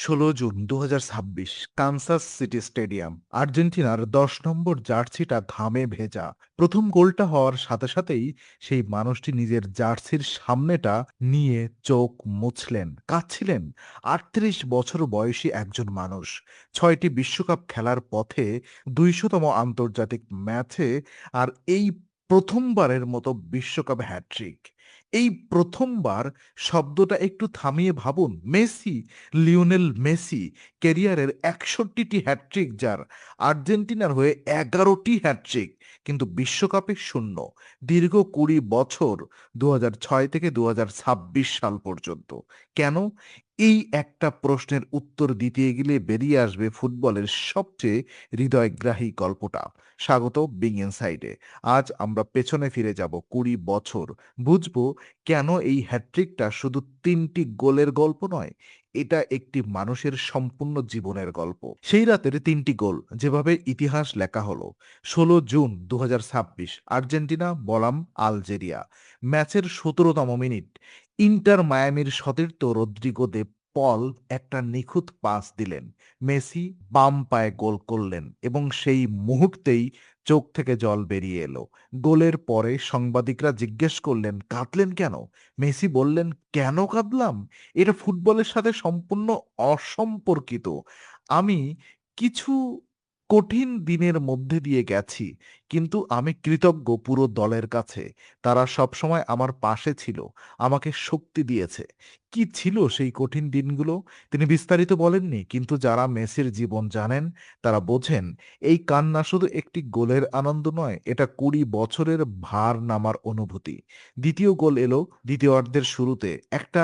16 June 2026 Kansas city stadium. আর্জেন্টিনার 10 নম্বর জার্সিটা ঘামে ভেজা। প্রথম গোলটা হওয়ার সাথে সাথেই সেই মানুষটি নিজের জার্সির সামনেটা নিয়ে চোখ মুছলেন, কাঁদছিলেন। 38 বছর বয়সী একজন মানুষ, 6টি বিশ্বকাপ খেলার পথে, 200তম আন্তর্জাতিক ম্যাচে, আর এই প্রথমবারের মতো বিশ্বকাপ হ্যাটট্রিক। এই প্রথমবার শব্দটা একটু থামিয়ে ভাবুন। মেসি, লিওনেল মেসি, ক্যারিয়ারের 61টি হ্যাটট্রিক যার, আর্জেন্টিনার হয়ে 11টি হ্যাটট্রিক, কিন্তু বিশ্বকাপে শূন্য। দীর্ঘ 20 বছর, 2006 থেকে 2026 সাল পর্যন্ত। কেন? এই একটা প্রশ্নের উত্তর দিতে গেলে বেরিয়ে আসবে ফুটবলের সবচেয়ে হৃদয়গ্রাহী গল্পটা। স্বাগত বিং ইনসাইডে। আজ আমরা পেছনে ফিরে যাব 20 বছর, বুঝবো কেন এই হ্যাট্রিকটা শুধু 3টি গোলের গল্প নয়, এটা একটি মানুষের সম্পূর্ণ জীবনের গল্প। সেই রাতের 3টি গোল যেভাবে ইতিহাস লেখা হলো। 16 জুন 2026 আর্জেন্টিনা বনাম আলজেরিয়া। ম্যাচের 17তম মিনিট, ইন্টার মায়ামির সতীর্থ রদ্রিগো দে পল একটা নিখুঁত পাস দিলেন। মেসি বাম পায়ে গোল করলেন এবং সেই মুহূর্তেই চোখ থেকে জল বেরিয়ে এলো। গোলের পরে সাংবাদিকরা জিজ্ঞেস করলেন, কাঁদলেন কেন? মেসি বললেন, কেন কাঁদলাম? এটা ফুটবলের সাথে সম্পূর্ণ অসম্পর্কিত। আমি কিছু কঠিন দিনের মধ্যে দিয়ে গেছি, কিন্তু আমি কৃতজ্ঞ পুরো দলের কাছে। তারা সবসময় আমার পাশে ছিল, আমাকে শক্তি দিয়েছে। কি ছিল সেই কঠিন দিনগুলো? তিনি বিস্তারিত বলেননি, কিন্তু যারা মেসির জীবন জানেন তারা বোঝেন এই কান্না শুধু একটি গোলের আনন্দ নয়, এটা 20 বছরের ভার নামার অনুভূতি। দ্বিতীয় গোল এলো দ্বিতীয়ার্ধের শুরুতে, একটা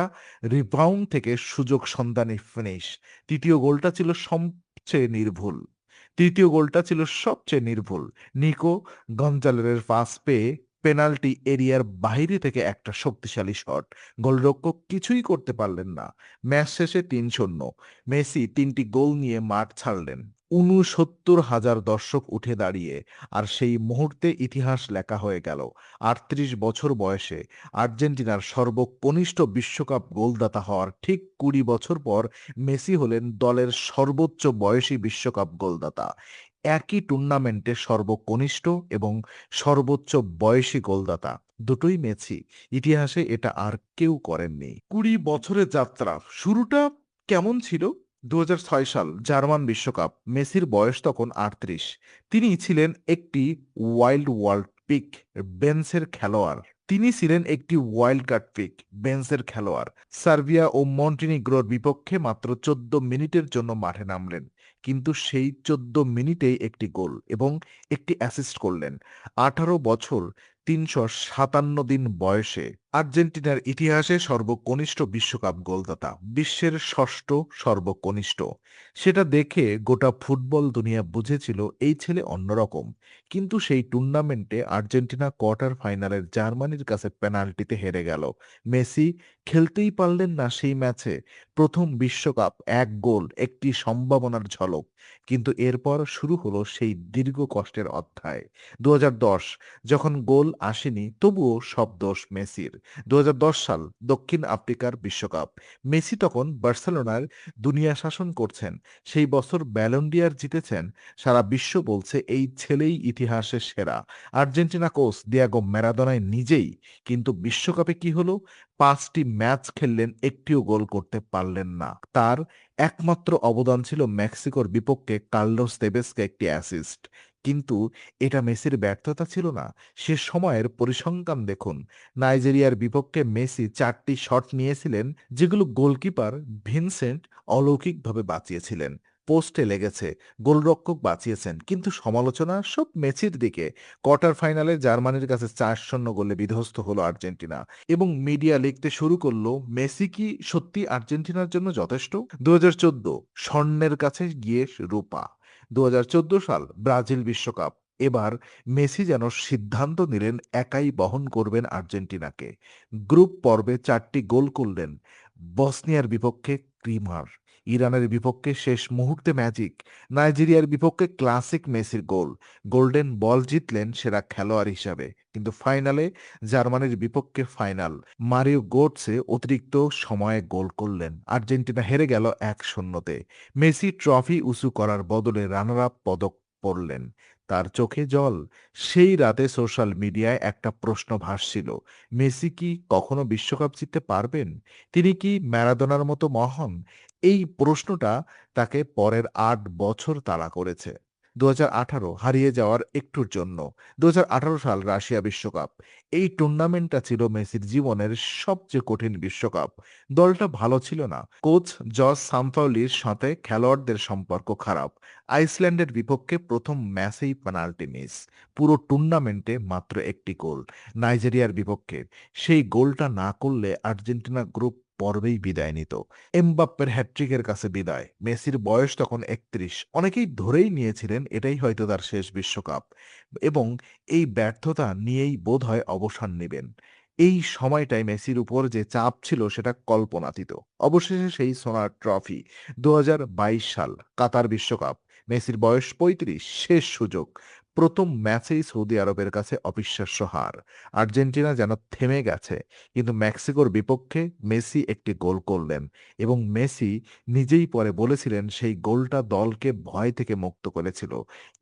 রিবাউন্ড থেকে সুযোগ সন্ধানী ফিনিশ। তৃতীয় গোলটা ছিল সবচেয়ে নির্ভুল। তৃতীয় গোলটা ছিল সবচেয়ে নির্ভুল। নিকো গঞ্জালের পাস পেয়ে পেনাল্টি এরিয়ার বাইরে থেকে একটা শক্তিশালী শট। গোলরক্ষক কিছুই করতে পারলেন না। ম্যাচ শেষে 3-0। মেসি 3টি গোল নিয়ে মাঠ ছাড়লেন। 69,000 দর্শক উঠে দাঁড়িয়ে, আর সেই মুহূর্তে ইতিহাস লেখা হয়ে গেল। 38 বছর বয়সে আর্জেন্টিনার সর্বকনিষ্ঠ বিশ্বকাপ গোলদাতা হওয়ার ঠিক 20 বছর পর মেসি হলেন দলের সর্বোচ্চ বয়সী বিশ্বকাপ গোলদাতা। একই টুর্নামেন্টে সর্বকনিষ্ঠ এবং সর্বোচ্চ বয়সী গোলদাতা দুটোই মেসি। ইতিহাসে এটা আর কেউ করেননি। 20 বছরের যাত্রা শুরুটা কেমন ছিল? 2006 সাল জার্মান বিশ্বকাপ। মেসির বয়স তখন 38। তিনি ছিলেন একটি ওয়াইল্ড ওয়ার্ল্ড পিক বেন্সের খেলোয়াড়। তিনি ছিলেন একটি ওয়াইল্ড কার্ড পিক বেন্সের খেলোয়াড়। সার্বিয়া ও মন্টিনিগ্রোর বিপক্ষে মাত্র 14 মিনিটের জন্য মাঠে নামলেন, কিন্তু সেই 14 মিনিটেই একটি গোল এবং একটি অ্যাসিস্ট করলেন। 18 বছর, 357 দিন বয়সে আর্জেন্টিনার ইতিহাসে সর্বকনিষ্ঠ বিশ্বকাপ গোলদাতা, বিশ্বের ষষ্ঠ সর্বকনিষ্ঠ। সেটা দেখে গোটা ফুটবল দুনিয়া বুঝেছিল এই ছেলে অন্যরকম। কিন্তু সেই টুর্নামেন্টে আর্জেন্টিনা কোয়ার্টার ফাইনালের জার্মানির কাছে পেনাল্টিতে হেরে গেল। মেসি খেলতেই পারলেন না সেই ম্যাচে। প্রথম বিশ্বকাপ, এক গোল, একটি সম্ভাবনার ঝলক। কিন্তু এরপর শুরু হলো সেই দীর্ঘ কষ্টের অধ্যায়। 2010 যখন গোল আসেনি, তবুও সব দোষ মেসির। 2010 সাল দক্ষিণ আফ্রিকার বিশ্বকাপ। মেসি তখন বার্সেলোনার দুনিয়া শাসন করছেন। সেই বছর ব্যালন ডি'অর জিতেছেন। সারা বিশ্ব বলছে এই ছেলেই ইতিহাসের সেরা। আর্জেন্টিনা কোচ দিয়েগো ম্যারাডোনাই নিজেই। কিন্তু বিশ্বকাপে কি হলো? 5টি ম্যাচ খেললেন, একটিও গোল করতে পারলেন না। তার একমাত্র অবদান ছিল মেক্সিকোর বিপক্ষে কার্লোস তেভেজকে একটি অ্যাসিস্ট। কিন্তু এটা মেসির ব্যর্থতা ছিল না। সে সময়ের পরিসংখ্যান দেখুন। নাইজেরিয়ার বিপক্ষে মেসি 4টি শট নিয়েছিলেন, যেগুলো গোলকিপার ভিনসেন্ট অলৌকিকভাবে বাঁচিয়েছিলেন। পোস্টে লেগেছে, গোলরক্ষক বাঁচিয়েছেন, কিন্তু সমালোচনা সব মেসির দিকে। কোয়ার্টার ফাইনালে জার্মানির কাছে 4-0 গোলে বিধ্বস্ত হলো আর্জেন্টিনা এবং মিডিয়া লিখতে শুরু করলো, মেসি কি সত্যি আর্জেন্টিনার জন্য যথেষ্ট? 2014 স্বর্ণের কাছে গিয়ে রূপা। 2014 সাল ব্রাজিল বিশ্বকাপ। এবার মেসি যেন সিদ্ধান্ত নিলেন একাই বহন করবেন আর্জেন্টিনাকে। গ্রুপ পর্বে 4টি গোল করলেন, বসনিয়ার বিপক্ষে ক্রিমার, ইরানের বিপক্ষে শেষ মুহূর্তে ম্যাজিক, নাইজেরিয়ার বিপক্ষে ক্লাসিক মেসির গোল, গোল্ডেন বল জিতলেন সেরা খেলোয়াড় হিসাবে। কিন্তু ফাইনালে জার্মানির বিপক্ষে ফাইনাল, মারিও গোটসে অতিরিক্ত সময়ে গোল করলেন, আর্জেন্টিনা হেরে গেল 1-0-তে। মেসি ট্রফি উঁচু করার বদলে রানার আপ পদক পড়লেন, তার চোখে জল। সেই রাতে সোশ্যাল মিডিয়ায় একটা প্রশ্ন ভাসছিল, মেসি কি কখনো বিশ্বকাপ জিততে পারবেন? তিনি কি ম্যারাডোনার মতো মহান? এই প্রশ্নটা তাকে পরের ৮ বছর তাড়া করেছে। ২০১৮ হারিয়ে যাওয়ার একটুর জন্য। ২০১৮ সাল রাশিয়া বিশ্বকাপ, এই টুর্নামেন্টটা ছিল মেসির জীবনের সবচেয়ে কঠিন বিশ্বকাপ। দলটা ভালো ছিল না, কোচ জস সাম্পাওলির সাথে খেলোয়াড়দের সম্পর্ক খারাপ, আইসল্যান্ডের বিপক্ষে প্রথম ম্যাচেই পেনাল্টি মিস, পুরো টুর্নামেন্টে মাত্র একটি গোল, নাইজেরিয়ার বিপক্ষে। সেই গোলটা না করলে আর্জেন্টিনা গ্রুপ পর্বেই বিদায় নিত। এমবাপ্পের হ্যাটট্রিকের কাছে বিদায়। মেসির বয়স তখন ৩১। অনেকেই ধরেই নিয়েছিলেন এটাই হয়তো তার শেষ বিশ্বকাপ এবং এই ব্যর্থতা নিয়েই বোধহয় অবসান নেবেন। এই সময়টায় মেসির উপর যে চাপ ছিল সেটা কল্পনাতীত। অবশেষে সেই সোনার ট্রফি। ২০২২ সাল কাতার বিশ্বকাপ, মেসির বয়স ৩৫, শেষ সুযোগ। প্রথম ম্যাচেই সৌদি আরবের কাছে অবিশ্বাস্য হার। আর্জেন্টিনা যেন থেমে গেছে। কিন্তু মেক্সিকোর বিপক্ষে মেসি একটি গোল করলেন এবং মেসি নিজেই পরে বলেছিলেন সেই গোলটা দলকে ভয় থেকে মুক্ত করেছিল।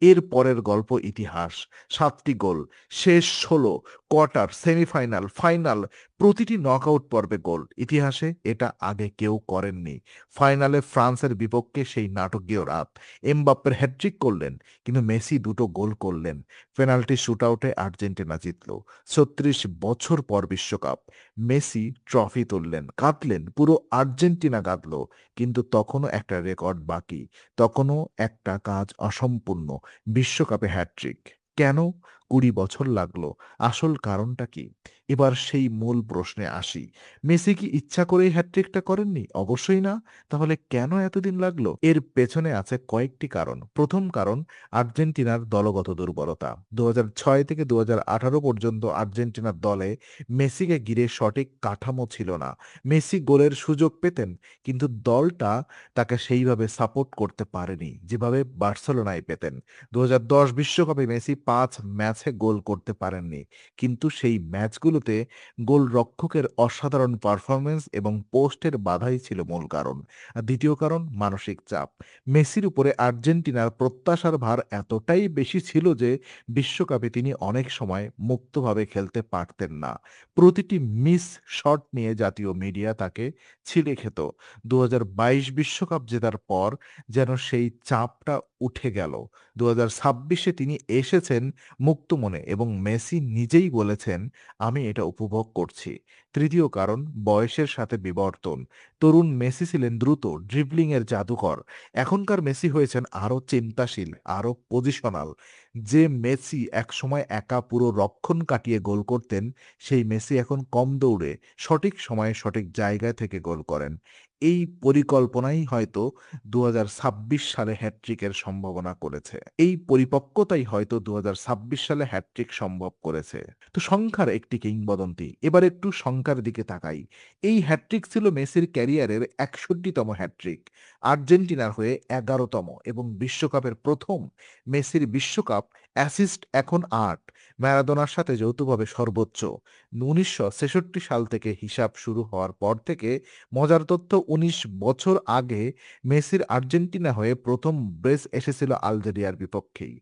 এর পরের গল্প ইতিহাস। ৭টি গোল, শেষ ১৬, কোয়ার্টার, সেমিফাইনাল, ফাইনাল, প্রতিটি নকআউট পর্বে গোল। ইতিহাসে এটা আগে কেউ করেননি। ফাইনালে ফ্রান্সের বিপক্ষে সেই নাটকীয় রাত, এমবাপ্পের হ্যাটট্রিক করলেন, কিন্তু মেসি দুটো গোল করলেন। পেনাল্টি শুটআউটে আর্জেন্টিনা জিতল। ৩৬ বছর পর বিশ্বকাপ। মেসি ট্রফি তুললেন, কাঁদলেন, পুরো আর্জেন্টিনা কাঁদল। কিন্তু তখনও একটা রেকর্ড বাকি, তখনও একটা কাজ অসম্পূর্ণ, বিশ্বকাপে হ্যাটট্রিক। কেন ২০ বছর লাগলো? আসল কারণটা কি? এবার সেই মূল প্রশ্নে আসি। মেসি কি ইচ্ছা করেই হ্যাটট্রিকটা করেননি? অবশ্যই না। তাহলে কেন এতদিন লাগলো? এর পেছনে আছে কয়েকটি কারণ। প্রথম কারণ আর্জেন্টিনার দলগত দুর্বলতা। ২০০৬ থেকে ২০১৮ পর্যন্ত আর্জেন্টিনার দলে মেসিকে ঘিরে সঠিক কাঠামো ছিল না। মেসি গোলের সুযোগ পেতেন, কিন্তু দলটা তাকে সেইভাবে সাপোর্ট করতে পারেনি যেভাবে বার্সেলোনায় পেতেন। ২০১০ বিশ্বকাপে মেসি ৫ ম্যাচে গোল করতে পারেননি, কিন্তু সেই ম্যাচগুলোতে গোলরক্ষকের অসাধারণ পারফরম্যান্স এবং পোস্টের বাধাই ছিল মূল কারণ। আর দ্বিতীয় কারণ মানসিক চাপ। মেসির উপরে আর্জেন্টিনার প্রত্যাশার ভার এতটাই বেশি ছিল যে বিশ্বকাপে তিনি অনেক সময় মুক্তভাবে খেলতে পারতেন না। প্রতিটি মিস শট নিয়ে জাতীয় মিডিয়া তাকে ছিলে খেত। ২০২২ বিশ্বকাপ জেতার পর যেন সেই চাপটা উঠে গেল। ২০২৬-এ তিনি এসেছেন মুক্ত মনে এবং মেসি নিজেই বলেছেন, "আমি এটা উপভোগ করছি।" তৃতীয় কারণ বয়সের সাথে বিবর্তন। তরুণ মেসি ছিলেন দ্রুত, ড্রিবলিংয়ের জাদুকর। এখনকার মেসি হয়েছেন আরও চিন্তাশীল, আরও পজিশনাল। যে মেসি একসময় একা পুরো রক্ষণ কাটিয়ে গোল করতেন, সেই মেসি এখন কম দৌড়ে সঠিক সময়ে সঠিক জায়গায় থেকে গোল করেন। এই পরিকল্পনাই হয়তো ২০২৬ সালে হ্যাটট্রিকের সম্ভাবনা করেছে। এই পরিপক্কতাই হয়তো ২০২৬ সালে হ্যাটট্রিক সম্ভব করেছে। তো সংখ্যার একটি কিংবদন্তি। এবার একটু সংখ্যার দিকে তাকাই। এই হ্যাটট্রিক ছিল মেসির ক্যারিয়ারের ৬১তম হ্যাটট্রিক, আর্জেন্টিনার হয়ে ১১তম এবং বিশ্বকাপের প্রথম। মেসির বিশ্বকাপ অ্যাসিস্ট এখন ৮, ম্যারাডোনার সাথে যৌথভাবে সর্বোচ্চ। ১৯৬৬ সাল থেকে হিসাব শুরু হওয়ার পর থেকে, মজার তথ্য, ১৯ বছর আগে মেসির আর্জেন্টিনা হয়ে প্রথম ব্রেস এসেছিল আলজেরিয়ার বিপক্ষেই।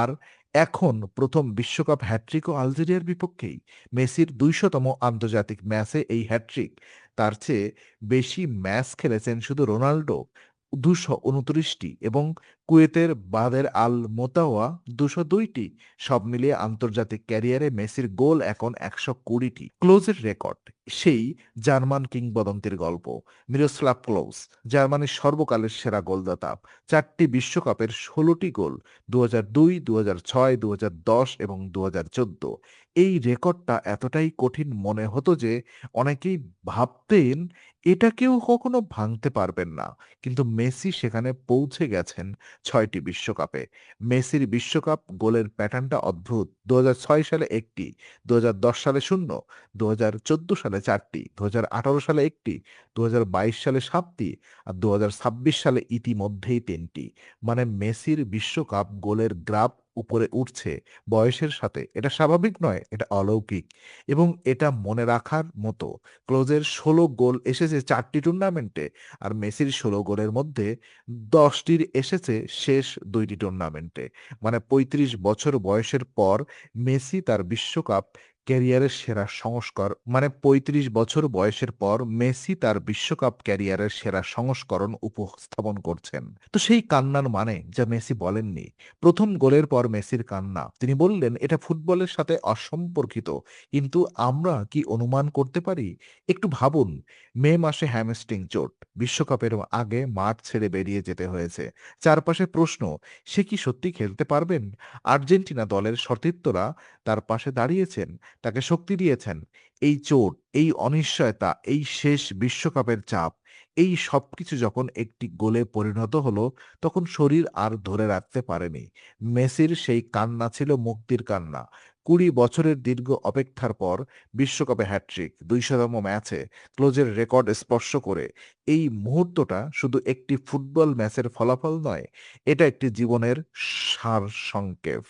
আর এখন প্রথম বিশ্বকাপ হ্যাটট্রিকও আলজেরিয়ার বিপক্ষেই। মেসির ২০০তম আন্তর্জাতিক ম্যাচে এই হ্যাটট্রিক। তার চেয়ে বেশি ম্যাচ খেলেছেন শুধু রোনাল্ডো, ২২৯টি, এবং কুয়েতের বাদের আল মোতাওয়া ২০২টি। সব মিলিয়ে আন্তর্জাতিক ক্যারিয়ারে মেসির গোল এখন ১২০টি। ক্লোজের রেকর্ড সেই জার্মান কিংবদন্তির গল্প। মিরোস্লাভ ক্লোজ জার্মানির সর্বকালের সেরা গোলদাতা। ৪টি বিশ্বকাপের ১৬টি গোল, ২০০২, ২০০৬, ২০১০ এবং ২০১৪। এই রেকর্ডটা এতটাই কঠিন মনে হতো যে অনেকেই ভাবতেন এটা কেউ কখনো ভাঙতে পারবেন না। কিন্তু মেসি সেখানে পৌঁছে গেছেন ৬টি বিশ্বকাপে। মেসির বিশ্বকাপ গোলের প্যাটার্নটা অদ্ভুত। ২০০৬ সালে ১ টি, ২০১০ সালে ০, ২০১৪ সালে ৪ টি, ২০১৮ সালে ১ টি, ২০২২ সালে ৭ টি, আর ২০২৬ সালে ইতিমধ্যেই ৩ টি। মানে মেসির বিশ্বকাপ গোলের গ্রাফ উপরে উঠছে বয়সের সাথে। এটা স্বাভাবিক নয়, এটা অলৌকিক। এবং এটা মনে রাখার মতো। ক্লোজের ১৬ গোল এসেছে ৪ টি টুর্নামেন্টে। আর মেসির ১৬ গোলের মধ্যে ১০ টির এসেছে শেষ ২ টি টুর্নামেন্টে। মানে ৩৫ বছর বয়সের পর মেসি তার বিশ্বকাপ ক্যারিয়ারের সেরা সংস্কর মানে ৩৫ বছর বয়সের পর মেসি তার বিশ্বকাপ ক্যারিয়ারের সেরা সংস্করণ উপস্থাপন করছেন। তো সেই কান্নার মানে যা মেসি বলেননি। ১ম গোলের পর মেসির কান্না। তিনি বললেন, "এটা ফুটবলের সাথে অসম্পর্কিত। কিন্তু আমরা কি অনুমান করতে পারি?" একটু ভাবুন, মে মাসে হ্যামস্ট্রিং চোট, বিশ্বকাপের আগে মাঠ ছেড়ে বেরিয়ে যেতে হয়েছে। চারপাশে প্রশ্ন, সে কি সত্যি খেলতে পারবেন? আর্জেন্টিনা দলের সতীর্থরা তার পাশে দাঁড়িয়েছেন, তাকে শক্তি দিয়েছেন। এই চোট, এই অনিশ্চয়তা, এই শেষ বিশ্বকাপের চাপ, এই সবকিছু যখন একটি গোলে পরিণত হলো, তখন শরীর আর ধরে রাখতে পারেনি। মেসির সেই কান্না ছিল মুক্তির কান্না। ২০ বছরের দীর্ঘ অপেক্ষার পর বিশ্বকাপে হ্যাটট্রিক, ২০০তম ম্যাচে ক্লোজের রেকর্ড স্পর্শ করে। এই মুহূর্তটা শুধু একটি ফুটবল ম্যাচের ফলাফল নয়, এটা একটি জীবনের সারসংক্ষেপ।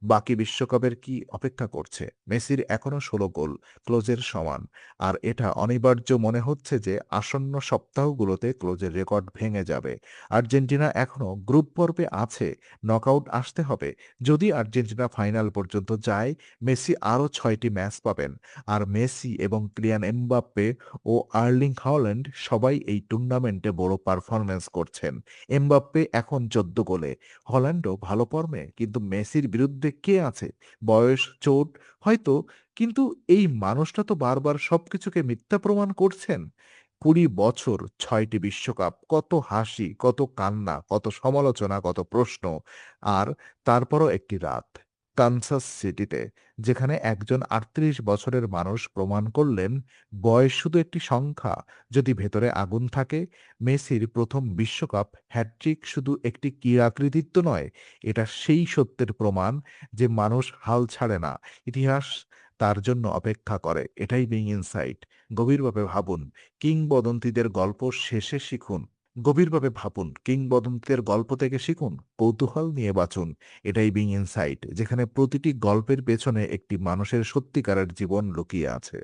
বাকি বিশ্বকাপের কি অপেক্ষা করছে? মেসির এখনো ১৬ গোল, ক্লোজের সমান। আর এটা অনিবার্য মনে হচ্ছে যে আসন্ন সপ্তাহগুলোতে ক্লোজের রেকর্ড ভেঙে যাবে। আর্জেন্টিনা এখনো গ্রুপ পর্বে আছে, নকআউট আসতে হবে। যদি আর্জেন্টিনা ফাইনাল পর্যন্ত যায়, মেসি আরও ৬টি ম্যাচ পাবেন। আর মেসি এবং কিলিয়ান এমবাপ্পে ও আর্লিং হাল্যান্ড সবাই এই টুর্নামেন্টে বড় পারফরম্যান্স করছেন। এমবাপ্পে এখন ১৪ গোলে, হল্যান্ডও ভালো ফর্মে। কিন্তু মেসির বিরুদ্ধে কে আছে? বয়স, চোট হয়তো, কিন্তু এই মানুষটা তো বারবার সবকিছুকে মিথ্যা প্রমাণ করছেন। ২০ বছর, ৬টি বিশ্বকাপ, কত হাসি, কত কান্না, কত সমালোচনা, কত প্রশ্ন। আর তারপরও একটি রাত, কানসাস সিটিতে, যেখানে একজন ৩৮ বছরের মানুষ প্রমাণ করলেন বয়স শুধু একটি সংখ্যা, যদি ভেতরে আগুন থাকে। মেসির ১ম বিশ্বকাপ হ্যাটট্রিক শুধু একটি ক্রীড়াকৃতিত্ব নয়, এটা সেই সত্যের প্রমাণ যে মানুষ হাল ছাড়ে না। ইতিহাস তার জন্য অপেক্ষা করে। এটাই বিং ইনসাইট। গভীরভাবে ভাবুন, কিংবদন্তিদের গল্প শেষে শিখুন। গভীরভাবে ভাবুন, কিংবদন্তিদের গল্প থেকে শিখুন, কৌতূহল নিয়ে বাঁচুন। এটাই বিং ইনসাইট, যেখানে প্রতিটি গল্পের পেছনে একটি মানুষের সত্যিকারের জীবন লুকিয়ে আছে।